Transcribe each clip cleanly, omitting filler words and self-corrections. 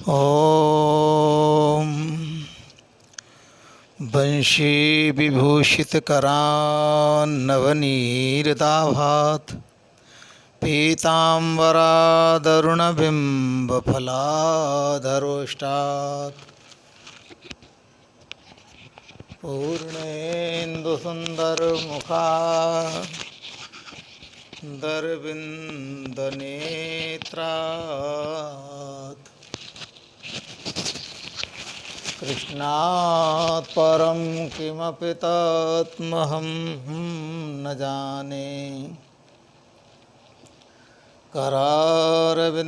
ॐ वंशीविभूषितकरान्नवनीरदाभात् पीताम्बरादरुणबिम्बफलाधरोष्टात् पूर्णेन्दुसुन्दरमुखादरविन्दनेत्रात् कृष्णात् परं किमपि तत्त्वमहं न जाने। करारविन्देन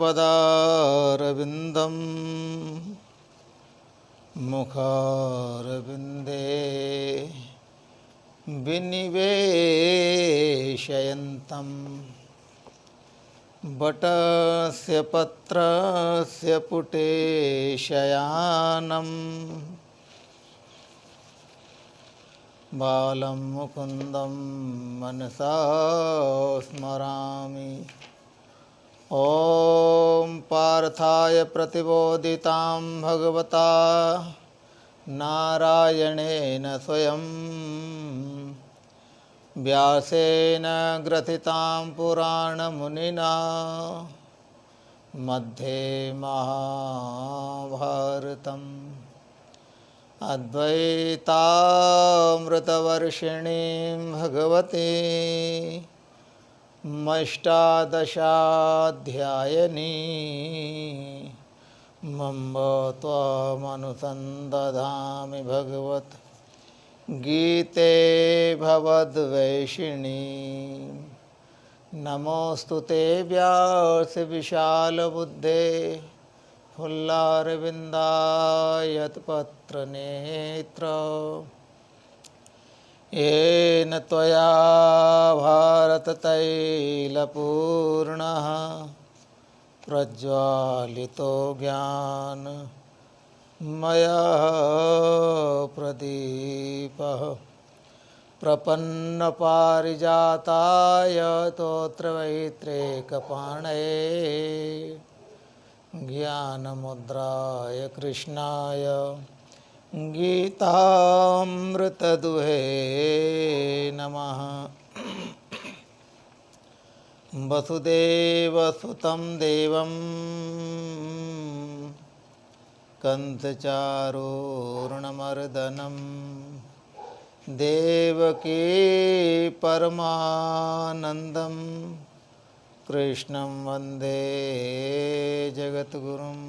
पदारविन्दं मुखारविन्दे विनिवेशयन्तं वटस्य पत्रस्य पुटे शयानं बालं मुकुन्दं मनसा स्मरामि। ॐ पार्थाय प्रतिबोधितां भगवता नारायणेन स्वयं व्यासेन ग्रथितां पुराणमुनिना मध्ये महाभारतम् अद्वैतामृतवर्षिणीं भगवती मष्टादशाध्यायिनी मम त्वामनुसन्दधामि भगवत् गीते भवद्वेषिणी। नमोऽस्तु ते व्यास विशालबुद्धे फुल्लारविन्दायतपत्रनेत्र येन त्वया भारततैलपूर्णः प्रज्वालितो ज्ञानमयः प्रदीपः प्रपन्नपारिजाताय स्तोत्रवैत्रेकपाणये ज्ञानमुद्राय कृष्णाय गीतामृतदुहे नमः। वसुदेवसुतं देवं कंसचारूर्णमर्दनं देवकी परमानन्दं कृष्णं वन्दे जगद्गुरुं।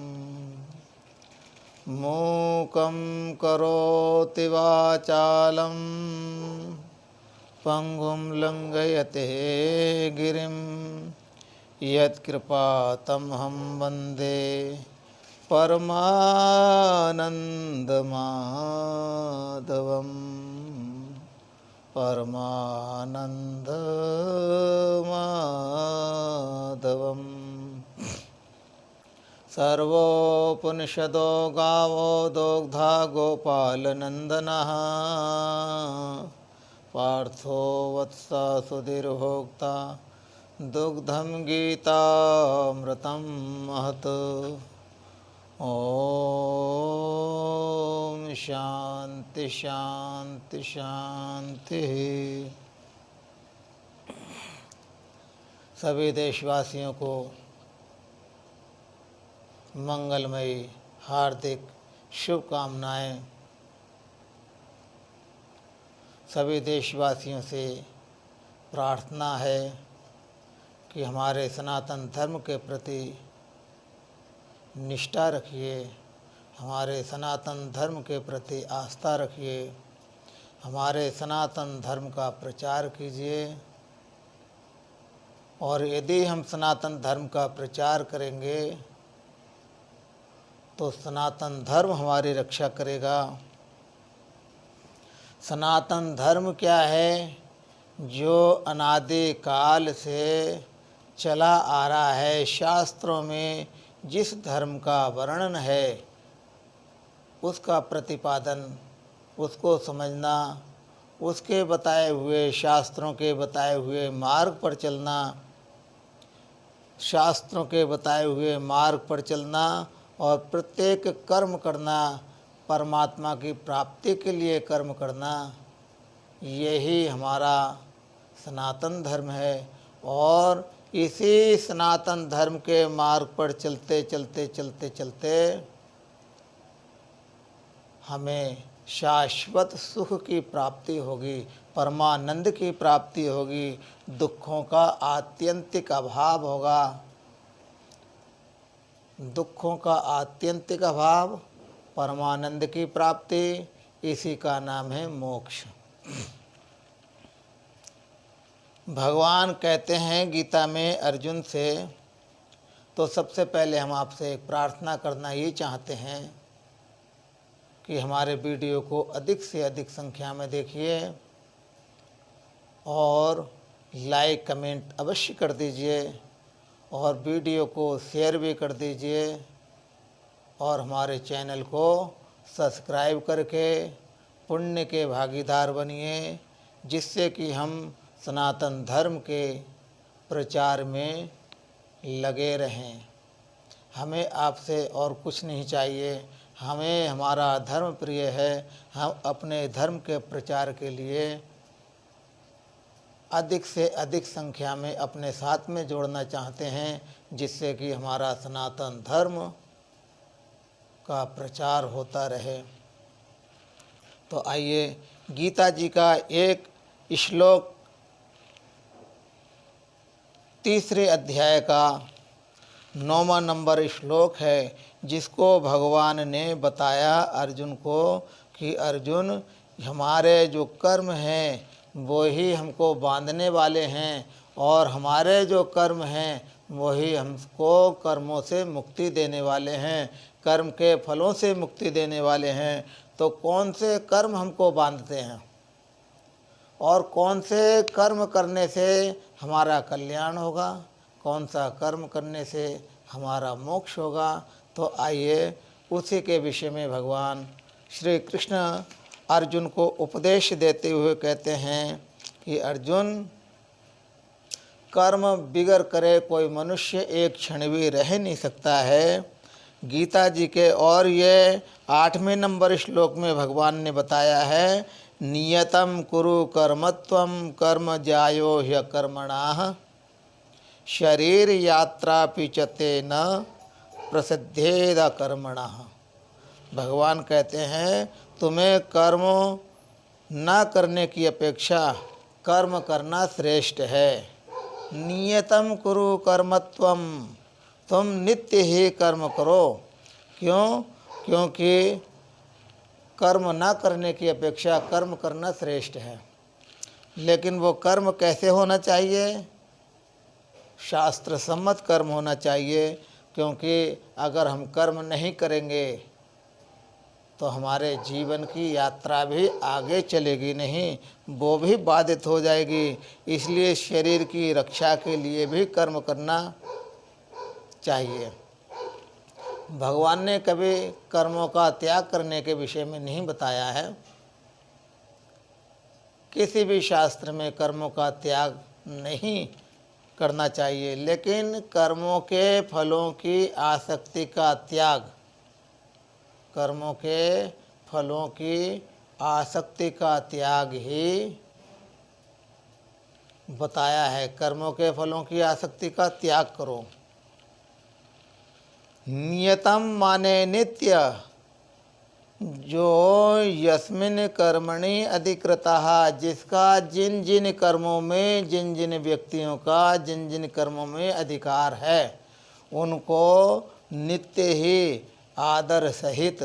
मूकं करोति वाचालं पंगुं लंघयते गिरिं यत्कृपातमहं वन्दे परमानन्दमाधवम् परमानन्दमाधवम्। सर्वोपनिषदो गावो दोग्धा गोपालनन्दनः पार्थो वत्सा सुधीर्भोक्ता दुग्धं गीतामृतं महत्। ओम शांति शांति शांति। सभी देशवासियों को मंगलमयी हार्दिक शुभकामनाएं। सभी देशवासियों से प्रार्थना है कि हमारे सनातन धर्म के प्रति निष्ठा रखिए, हमारे सनातन धर्म के प्रति आस्था रखिए, हमारे सनातन धर्म का प्रचार कीजिए। और यदि हम सनातन धर्म का प्रचार करेंगे तो सनातन धर्म हमारी रक्षा करेगा। सनातन धर्म क्या है? जो अनादि काल से चला आ रहा है। शास्त्रों में जिस धर्म का वर्णन है उसका प्रतिपादन, उसको समझना, उसके बताए हुए शास्त्रों के बताए हुए मार्ग पर चलना, शास्त्रों के बताए हुए मार्ग पर चलना और प्रत्येक कर्म करना, परमात्मा की प्राप्ति के लिए कर्म करना, यही हमारा सनातन धर्म है। और इसी सनातन धर्म के मार्ग पर चलते चलते चलते चलते हमें शाश्वत सुख की प्राप्ति होगी, परमानंद की प्राप्ति होगी, दुखों का आत्यंतिक अभाव होगा। दुखों का आत्यंतिक अभाव, परमानंद की प्राप्ति, इसी का नाम है मोक्ष। भगवान कहते हैं गीता में अर्जुन से, तो सबसे पहले हम आपसे एक प्रार्थना करना ये चाहते हैं कि हमारे वीडियो को अधिक से अधिक संख्या में देखिए और लाइक कमेंट अवश्य कर दीजिए और वीडियो को शेयर भी कर दीजिए और हमारे चैनल को सब्सक्राइब करके पुण्य के भागीदार बनिए, जिससे कि हम सनातन धर्म के प्रचार में लगे रहें। हमें आपसे और कुछ नहीं चाहिए, हमें हमारा धर्म प्रिय है। हम अपने धर्म के प्रचार के लिए अधिक से अधिक संख्या में अपने साथ में जोड़ना चाहते हैं, जिससे कि हमारा सनातन धर्म का प्रचार होता रहे। तो आइए गीता जी का एक श्लोक 3 अध्याय का 9वां नंबर श्लोक है, जिसको भगवान ने बताया अर्जुन को कि अर्जुन, हमारे जो कर्म हैं वो ही हमको बांधने वाले हैं और हमारे जो कर्म हैं वही हमको कर्मों से मुक्ति देने वाले हैं, कर्म के फलों से मुक्ति देने वाले हैं। तो कौन से कर्म हमको बांधते हैं और कौन से कर्म करने से हमारा कल्याण होगा, कौन सा कर्म करने से हमारा मोक्ष होगा। तो आइए उसी के विषय में भगवान श्री कृष्ण अर्जुन को उपदेश देते हुए कहते हैं कि अर्जुन, कर्म बिगड़ करे कोई मनुष्य एक क्षण भी रह नहीं सकता है। गीता जी के और ये 8वें नंबर श्लोक में भगवान ने बताया है, नियतम कुरु कर्मत्वम कर्म जायो ह्यकर्मणाः शरीर यात्रा पिचते न प्रसिद्धेद कर्मणः। भगवान कहते हैं तुम्हें कर्म न करने की अपेक्षा कर्म करना श्रेष्ठ है। नियतम कुरु कर्मत्वम, तुम नित्य ही कर्म करो। क्यों? क्योंकि कर्म न करने की अपेक्षा कर्म करना श्रेष्ठ है। लेकिन वो कर्म कैसे होना चाहिए? शास्त्र सम्मत कर्म होना चाहिए, क्योंकि अगर हम कर्म नहीं करेंगे तो हमारे जीवन की यात्रा भी आगे चलेगी नहीं, वो भी बाधित हो जाएगी। इसलिए शरीर की रक्षा के लिए भी कर्म करना चाहिए। भगवान ने कभी कर्मों का त्याग करने के विषय में नहीं बताया है। किसी भी शास्त्र में कर्मों का त्याग नहीं करना चाहिए, लेकिन कर्मों के फलों की आसक्ति का त्याग, कर्मों के फलों की आसक्ति का त्याग ही बताया है। कर्मों के फलों की आसक्ति का त्याग करो। नियतम माने नित्य, जो यस्मिन कर्मणि अधिकृतः, जिसका जिन जिन कर्मों में, जिन जिन व्यक्तियों का जिन जिन कर्मों में अधिकार है, उनको नित्य ही आदर सहित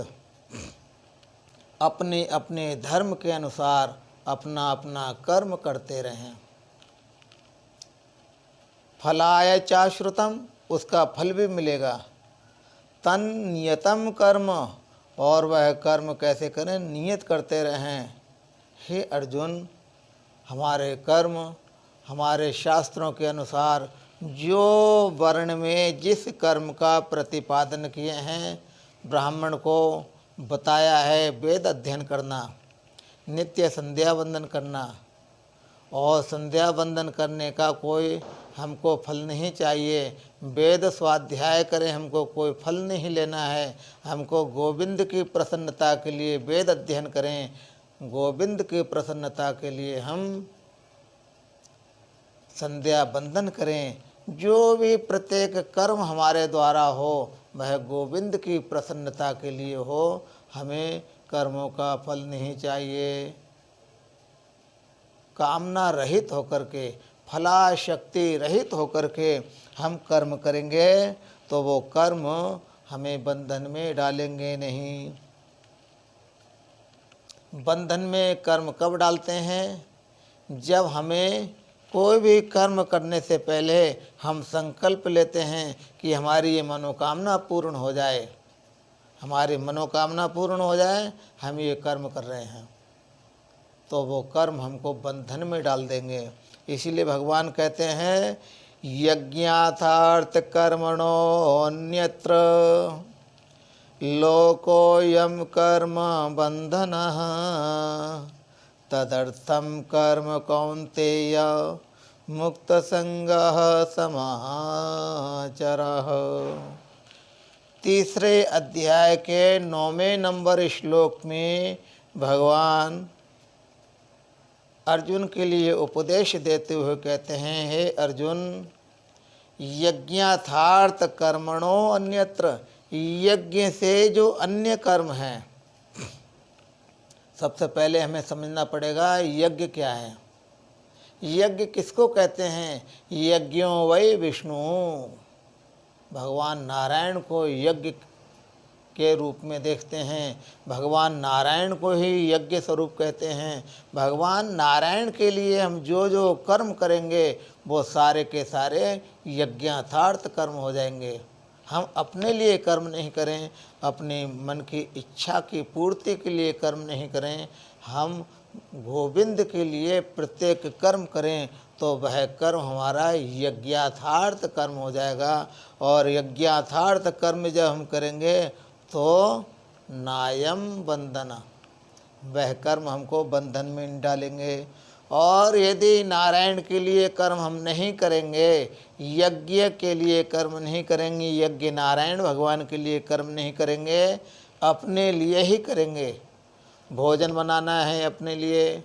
अपने अपने धर्म के अनुसार अपना अपना कर्म करते रहें। फलाय चाश्रुतम, उसका फल भी मिलेगा। तन नियतम कर्म, और वह कर्म कैसे करें? नियत करते रहें। हे अर्जुन, हमारे कर्म हमारे शास्त्रों के अनुसार जो वर्ण में जिस कर्म का प्रतिपादन किए हैं, ब्राह्मण को बताया है वेद अध्ययन करना, नित्य संध्या वंदन करना, और संध्या वंदन करने का कोई हमको फल नहीं चाहिए। वेद स्वाध्याय करें, हमको कोई फल नहीं लेना है। हमको गोविंद की प्रसन्नता के लिए वेद अध्ययन करें, गोविंद की प्रसन्नता के लिए हम संध्या बंदन करें। जो भी प्रत्येक कर्म हमारे द्वारा हो वह गोविंद की प्रसन्नता के लिए हो। हमें कर्मों का फल नहीं चाहिए। कामना रहित होकर के, फलाशक्ति रहित होकर के हम कर्म करेंगे तो वो कर्म हमें बंधन में डालेंगे नहीं। बंधन में कर्म कब डालते हैं? जब हमें कोई भी कर्म करने से पहले हम संकल्प लेते हैं कि हमारी ये मनोकामना पूर्ण हो जाए, हमारी मनोकामना पूर्ण हो जाए, हम ये कर्म कर रहे हैं, तो वो कर्म हमको बंधन में डाल देंगे। इसीलिए भगवान कहते हैं यज्ञार्थार्थ कर्मणो अन्यत्र लोकोऽयं कर्म बंधनः तदर्थम कर्म कौन्तेय मुक्त संगः समाचरः। तीसरे अध्याय के 9वें नंबर श्लोक में भगवान अर्जुन के लिए उपदेश देते हुए कहते हैं, हे अर्जुन, यज्ञार्थार्थ कर्मणो अन्यत्र, यज्ञ से जो अन्य कर्म हैं, सबसे पहले हमें समझना पड़ेगा यज्ञ क्या है। यज्ञ किसको कहते हैं? यज्ञो वै विष्णु, भगवान नारायण को यज्ञ के रूप में देखते हैं। भगवान नारायण को ही यज्ञ स्वरूप कहते हैं। भगवान नारायण के लिए हम जो जो कर्म करेंगे वो सारे के सारे यज्ञार्थार्थ कर्म हो जाएंगे। हम अपने लिए कर्म नहीं करें, अपने मन की इच्छा की पूर्ति के लिए कर्म नहीं करें, हम गोविंद के लिए प्रत्येक कर्म करें तो वह कर्म हमारा यज्ञार्थार्थ कर्म हो जाएगा। और यज्ञार्थार्थ कर्म जब हम करेंगे तो नायम बंधना, वह कर्म हमको बंधन में नहीं डालेंगे। और यदि नारायण के लिए कर्म हम नहीं करेंगे, यज्ञ के लिए कर्म नहीं करेंगे, यज्ञ नारायण भगवान के लिए कर्म नहीं करेंगे, अपने लिए ही करेंगे। भोजन बनाना है अपने लिए,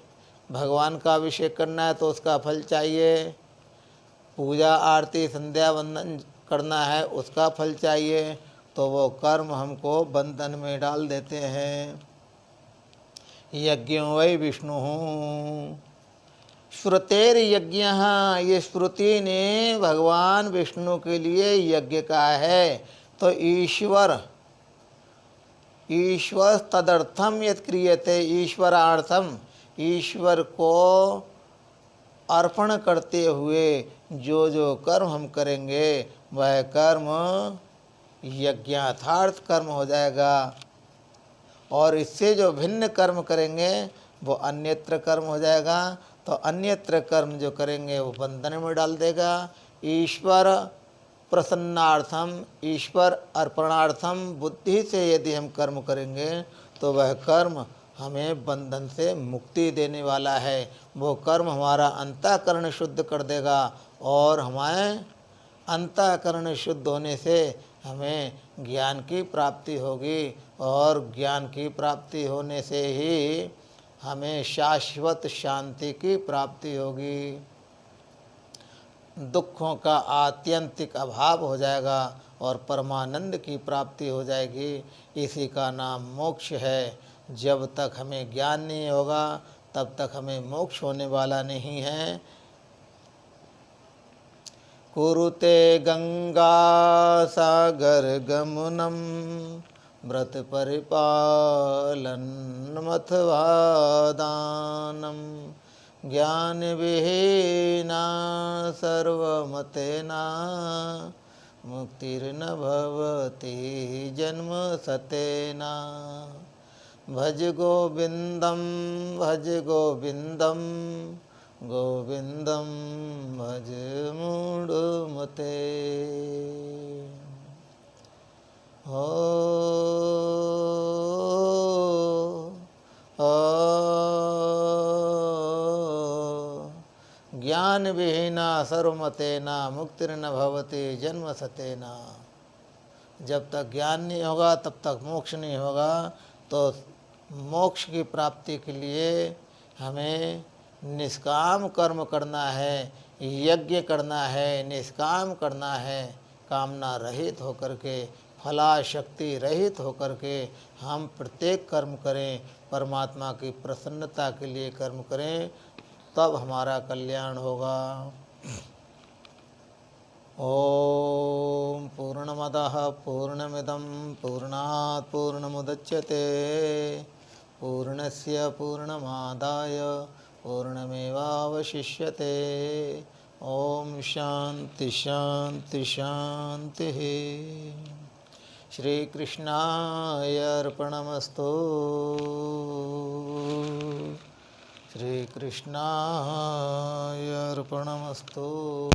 भगवान का अभिषेक करना है तो उसका फल चाहिए, पूजा आरती संध्या वंदन करना है उसका फल चाहिए, तो वो कर्म हमको बंधन में डाल देते हैं। यज्ञो वै विष्णु श्रुतेर यज्ञ, ये श्रुति ने भगवान विष्णु के लिए यज्ञ कहा है। तो ईश्वर तदर्थम यत् क्रियते ईश्वरार्थम, ईश्वर को अर्पण करते हुए जो जो कर्म हम करेंगे वह कर्म यज्ञार्थार्थ कर्म हो जाएगा। और इससे जो भिन्न कर्म करेंगे वो अन्यत्र कर्म हो जाएगा। तो अन्यत्र कर्म जो करेंगे वो बंधन में डाल देगा। ईश्वर प्रसन्नार्थम, ईश्वर अर्पणार्थम बुद्धि से यदि हम कर्म करेंगे तो वह कर्म हमें बंधन से मुक्ति देने वाला है। वो कर्म हमारा अंतःकरण शुद्ध कर देगा और हमारे अंतःकरण शुद्ध होने से हमें ज्ञान की प्राप्ति होगी और ज्ञान की प्राप्ति होने से ही हमें शाश्वत शांति की प्राप्ति होगी। दुखों का आत्यंतिक अभाव हो जाएगा और परमानंद की प्राप्ति हो जाएगी। इसी का नाम मोक्ष है। जब तक हमें ज्ञान नहीं होगा तब तक हमें मोक्ष होने वाला नहीं है। कुरुते गंगा सागर गमनम व्रत परिपालनमथवा दानम ज्ञान विहीना सर्वमतेना मुक्तिर्न भवति जन्म सतेना। भज गोविंदम गोविंदम भज मूढ़मते। हो ज्ञान विहीना सर्वमतेना मुक्तिर्न भवति जन्म सतेना। जब तक ज्ञान नहीं होगा तब तक मोक्ष नहीं होगा। तो मोक्ष की प्राप्ति के लिए हमें निष्काम कर्म करना है, यज्ञ करना है, निष्काम करना है। कामना रहित होकर के, फलाशक्ति रहित होकर के हम प्रत्येक कर्म करें, परमात्मा की प्रसन्नता के लिए कर्म करें, तब हमारा कल्याण होगा। ओम पूर्णमदः पूर्णमिदं पूर्णात् पूर्णमुदच्यते पूर्णस्य पूर्णमादाय पूर्णमेवावशिष्यते। ओम शांति शांति शांति। श्री कृष्णाय अर्पणमस्तु। श्री कृष्णाय अर्पणमस्तु।